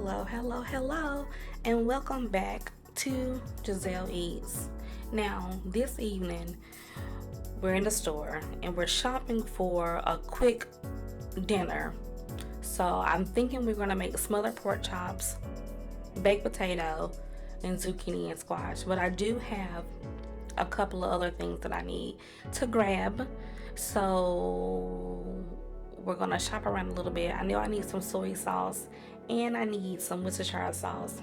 Hello, and welcome back to Giselle Eats. Now, this evening, we're in the store and we're shopping for a quick dinner. So, I'm thinking we're going to make smothered pork chops, baked potato, and zucchini and squash. But I do have a couple of other things that I need to grab. So, we're going to shop around a little bit. I know I need some soy sauce and I need some Worcestershire sauce.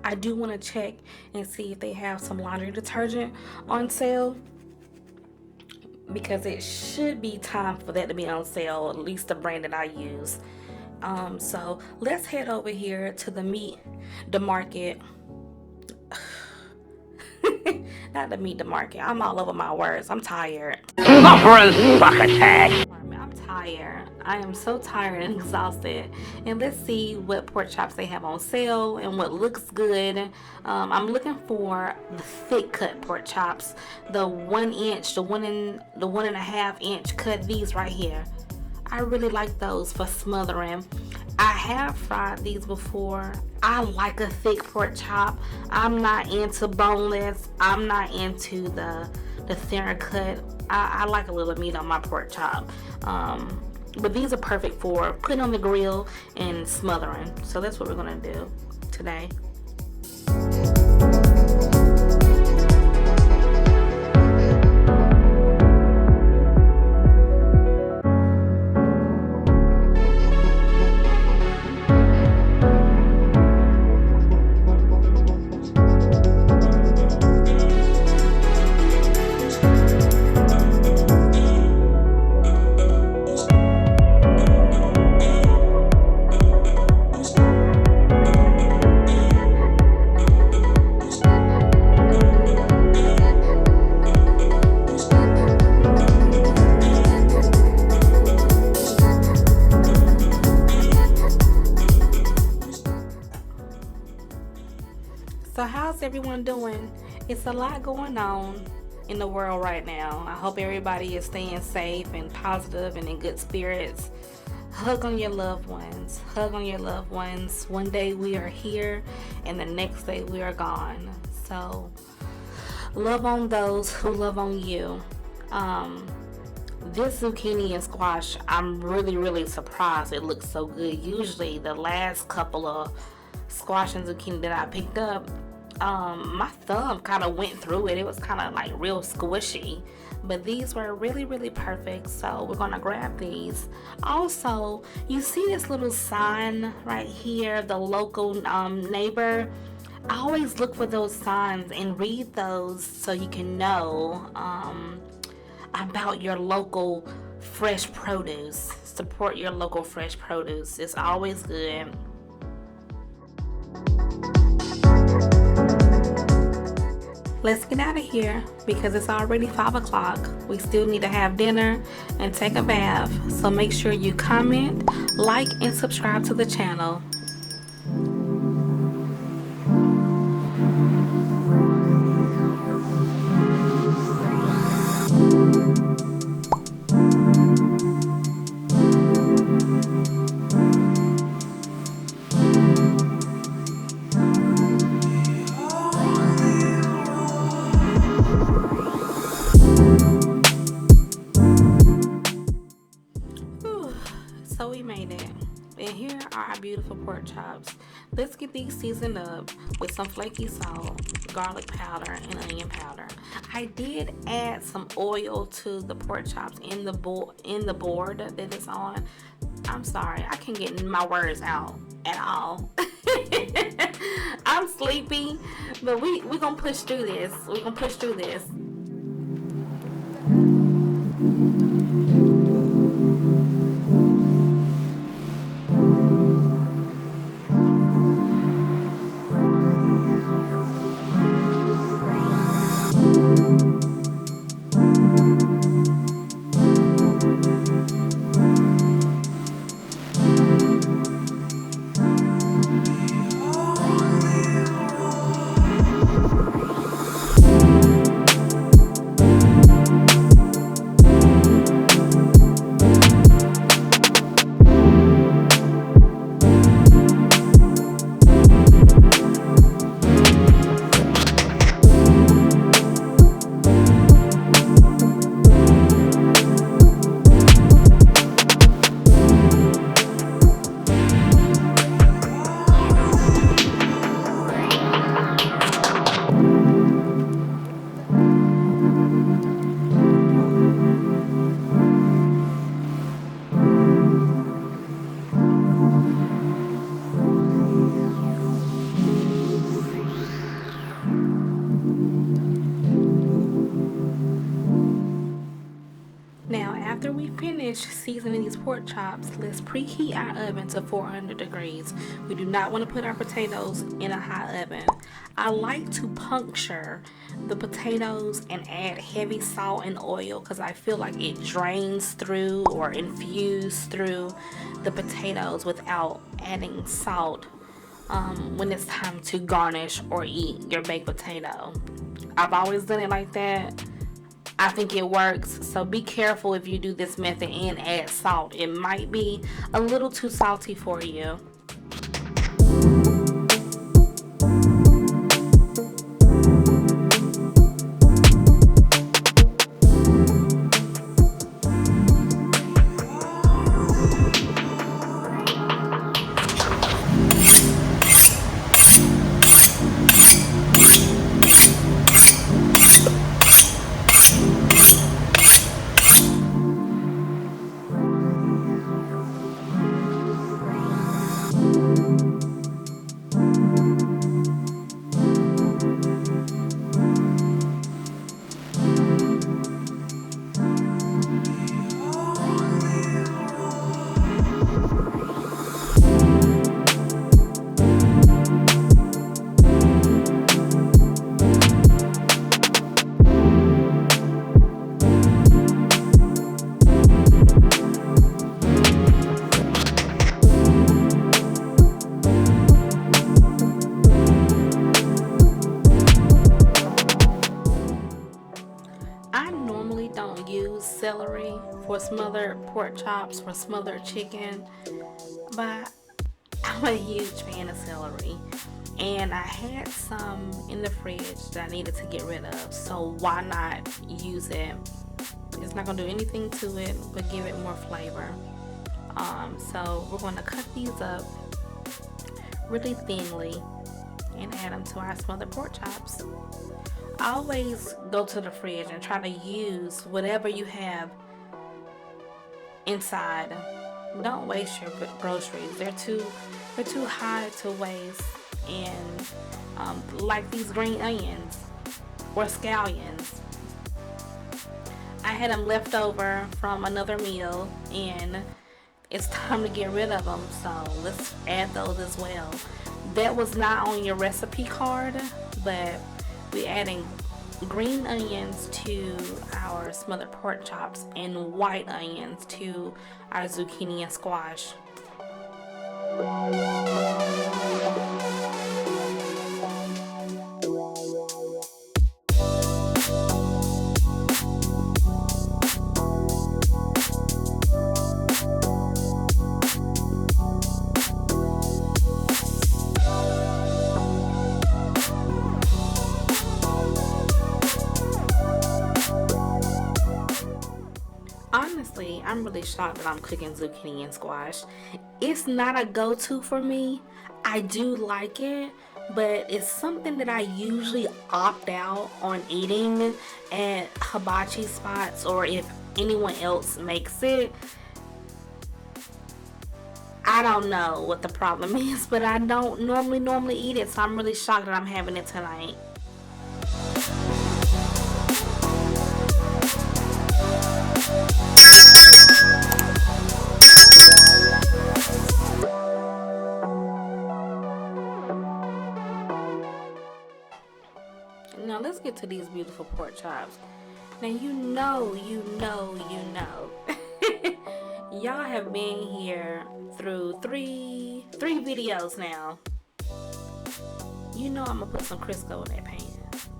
I do want to check and see if they have some laundry detergent on sale, because it should be time for that to be on sale, at least the brand that I use. So let's head over here to the market. Not the meat, the market. I'm all over my words. I'm tired. I'm tired. I am so tired and exhausted. And let's see what pork chops they have on sale and what looks good. I'm looking for the thick cut pork chops, the 1 inch, the 1.5 inch cut. These right here. I really like those for smothering. I have fried these before. I like a thick pork chop. I'm not into boneless. I'm not into the thinner cut. I like a little meat on my pork chop. But these are perfect for putting on the grill and smothering. So that's what we're gonna do today. So how's everyone doing? It's a lot going on in the world right now. I hope everybody is staying safe and positive and in good spirits. Hug on your loved ones. Hug on your loved ones. One day we are here and the next day we are gone. So love on those who love on you. This zucchini and squash, I'm really surprised it looks so good. Usually the last couple of squash and zucchini that I picked up, my thumb kind of went through it. It was kind of like real squishy, but these were really perfect. So we're gonna grab these. Also, you see this little sign right here, the local neighbor. I always look for those signs and read those so you can know about your local fresh produce. Support your local fresh produce. It's always good. Let's get out of here because it's already 5 o'clock. We still need to have dinner and take a bath. So make sure you comment, like, and subscribe to the channel. So we made it, and here are our beautiful pork chops. Let's get these seasoned up with some flaky salt, garlic powder, and onion powder. I did add some oil to the pork chops in the board that it's on. I'm sorry, I can't get my words out at all. I'm sleepy, but we're gonna push through this. We're gonna push through this. finish seasoning these pork chops, let's preheat our oven to 400 degrees. We do not want to put our potatoes in a hot oven. I like to puncture the potatoes and add heavy salt and oil because I feel like it drains through or infuses through the potatoes without adding salt when it's time to garnish or eat your baked potato. I've always done it like that. I think it works, so be careful if you do this method and add salt. It might be a little too salty for you. I normally don't use celery for smothered pork chops or smothered chicken, but I'm a huge fan of celery, and I had some in the fridge that I needed to get rid of, so why not use it? It's not gonna do anything to it but give it more flavor. So we're gonna cut these up really thinly and add them to our smothered pork chops. Always go to the fridge and try to use whatever you have inside. Don't waste your groceries. They're too high to waste. And like these green onions or scallions, I had them left over from another meal and it's time to get rid of them, so let's add those as well. That was not on your recipe card, but we're adding green onions to our smothered pork chops and white onions to our zucchini and squash. Honestly, I'm really shocked that I'm cooking zucchini and squash. It's not a go-to for me. I do like it, but it's something that I usually opt out on eating at hibachi spots or if anyone else makes it. I don't know what the problem is, but I don't normally eat it, so I'm really shocked that I'm having it tonight. Now let's get to these beautiful pork chops. Now you know y'all have been here through three videos now. You know I'm gonna put some Crisco in that pan.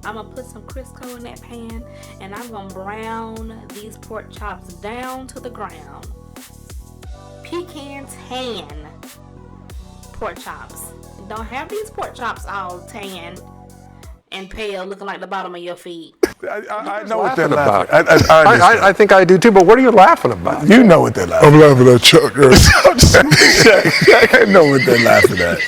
I'm gonna put some Crisco in that pan and I'm gonna brown these pork chops down to the ground. Pecan tan pork chops. Don't have these pork chops all tan and pale, looking like the bottom of your feet. I know what they're laughing about. I I think I do too, but what are you laughing about? You know what they're laughing I'm laughing at Chuck. I know what they're laughing at.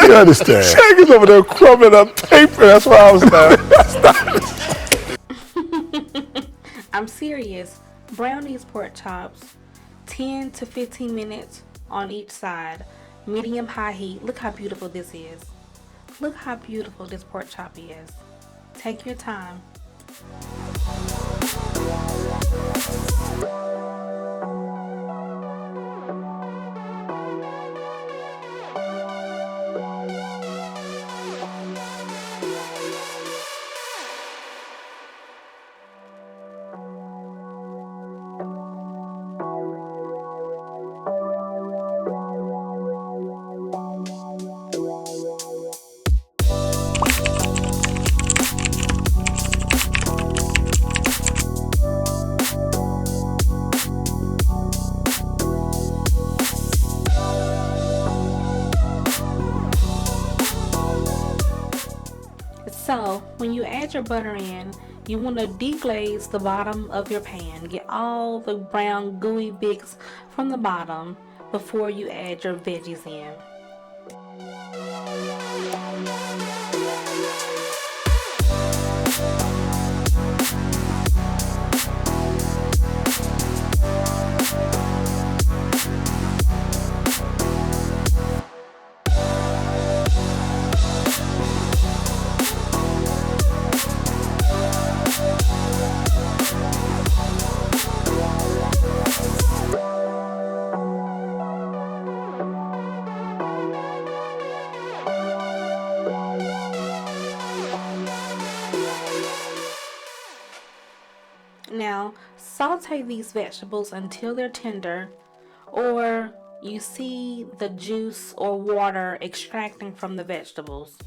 You understand? Shaq is over there crumbling up paper. That's why I was laughing. I'm serious. Brown these pork chops 10 to 15 minutes on each side. Medium high heat. Look how beautiful this is. Look how beautiful this pork chop is. Take your time. So when you add your butter in, you want to deglaze the bottom of your pan. Get all the brown gooey bits from the bottom before you add your veggies in. Now, saute these vegetables until they're tender, or you see the juice or water extracting from the vegetables.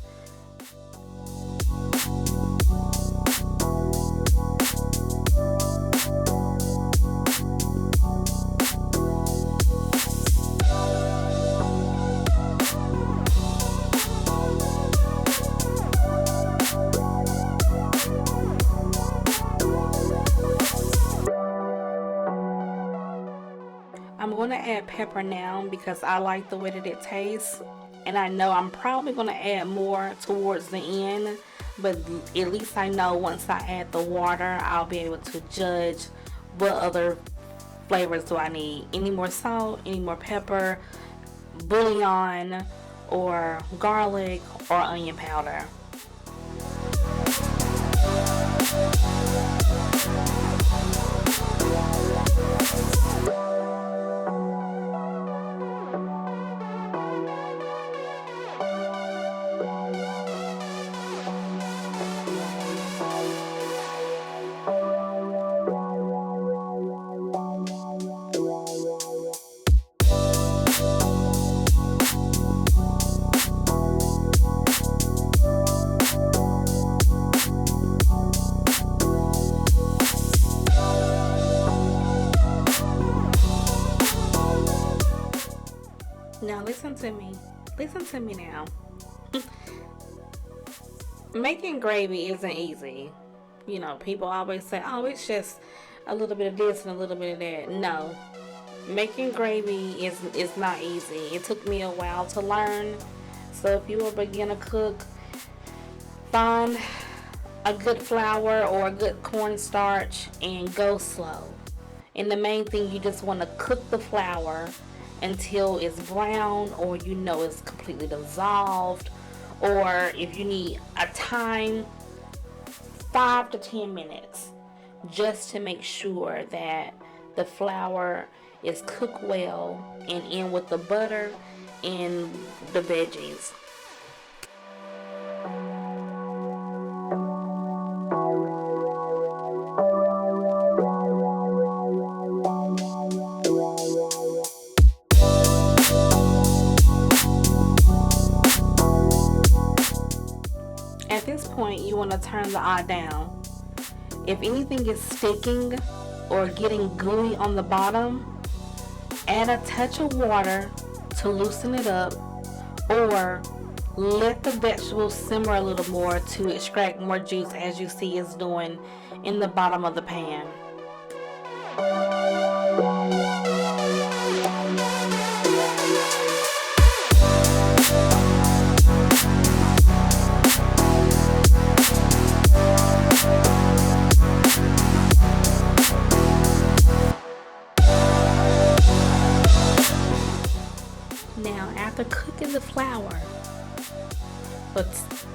I'm going to add pepper now because I like the way that it tastes, and I know I'm probably going to add more towards the end, but at least I know once I add the water, I'll be able to judge what other flavors do I need. Any more salt, any more pepper, bouillon, or garlic, or onion powder. Now listen to me now. Making gravy isn't easy. You know, people always say, oh, it's just a little bit of this and a little bit of that. No, making gravy is not easy. It took me a while to learn. So if you're a beginner cook, find a good flour or a good cornstarch and go slow. And the main thing, you just want to cook the flour until it's brown, or you know it's completely dissolved, or if you need a time, 5 to 10 minutes, just to make sure that the flour is cooked well and in with the butter and the veggies. At this point, you want to turn the eye down. If anything is sticking or getting gooey on the bottom, add a touch of water to loosen it up, or let the vegetables simmer a little more to extract more juice, as you see it's doing in the bottom of the pan. Now, after cooking the flour for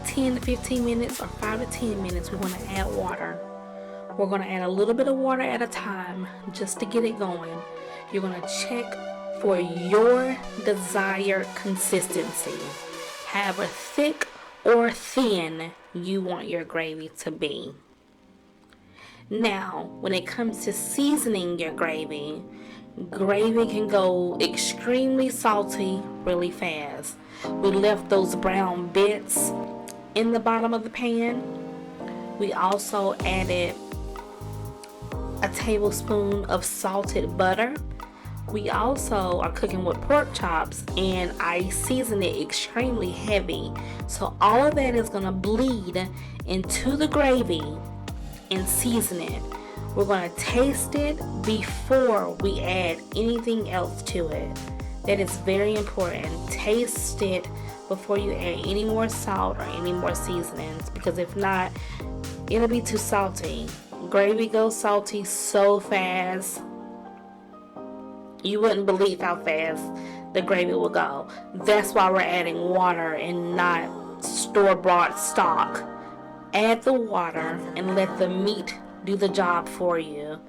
10 to 15 minutes or 5 to 10 minutes, we want to add water. We're going to add a little bit of water at a time just to get it going. You're going to check for your desired consistency. However thick or thin you want your gravy to be. Now, when it comes to seasoning your gravy can go extremely salty really fast. We left those brown bits in the bottom of the pan. We also added a tablespoon of salted butter. We also are cooking with pork chops, and I season it extremely heavy. So all of that is gonna bleed into the gravy and season it. We're gonna taste it before we add anything else to it. That is very important. Taste it before you add any more salt or any more seasonings, because if not, it'll be too salty. Gravy goes salty so fast. You wouldn't believe how fast the gravy will go. That's why we're adding water and not store-bought stock. Add the water and let the meat do the job for you.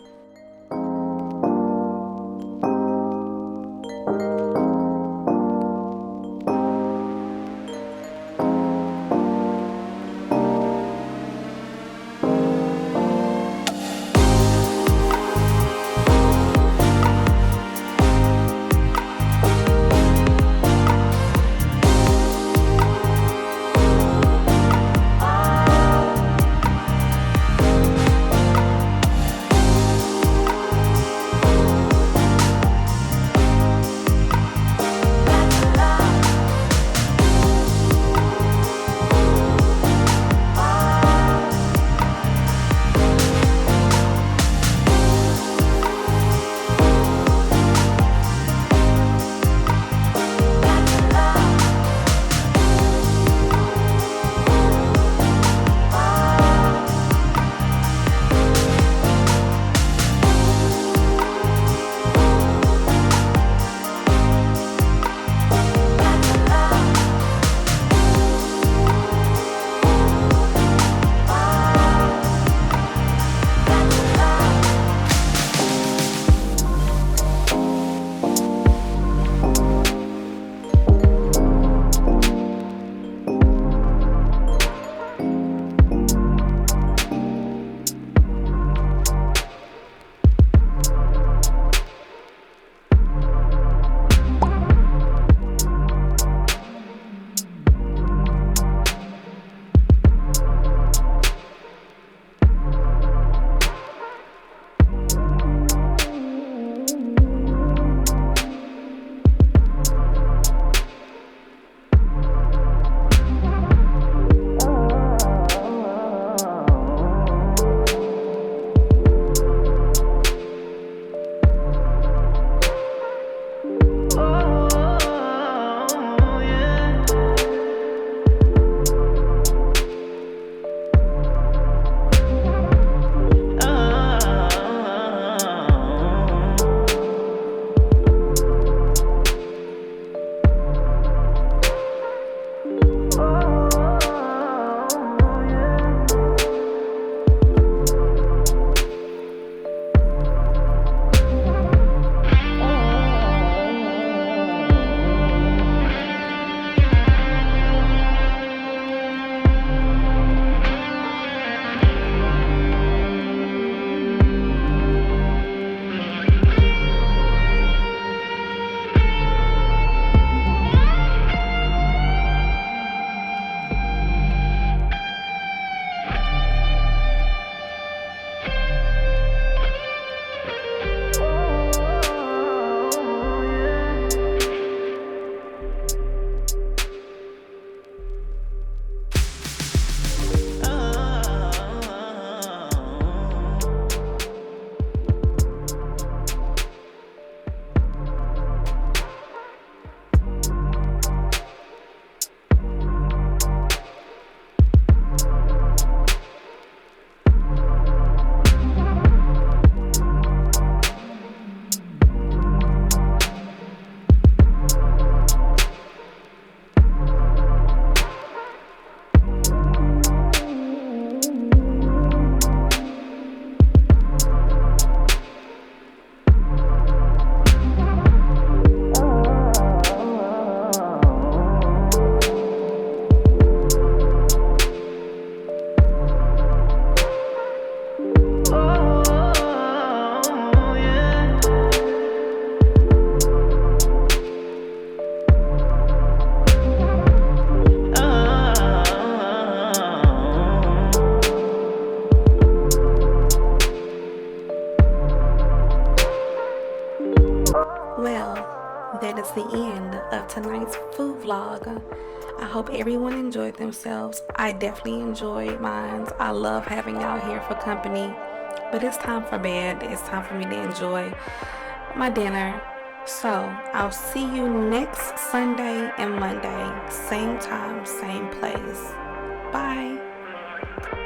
that is the end of tonight's food vlog. I hope everyone enjoyed themselves. I definitely enjoyed mine. I love having y'all here for company. But it's time for bed. It's time for me to enjoy my dinner. So I'll see you next Sunday and Monday. Same time, same place. Bye.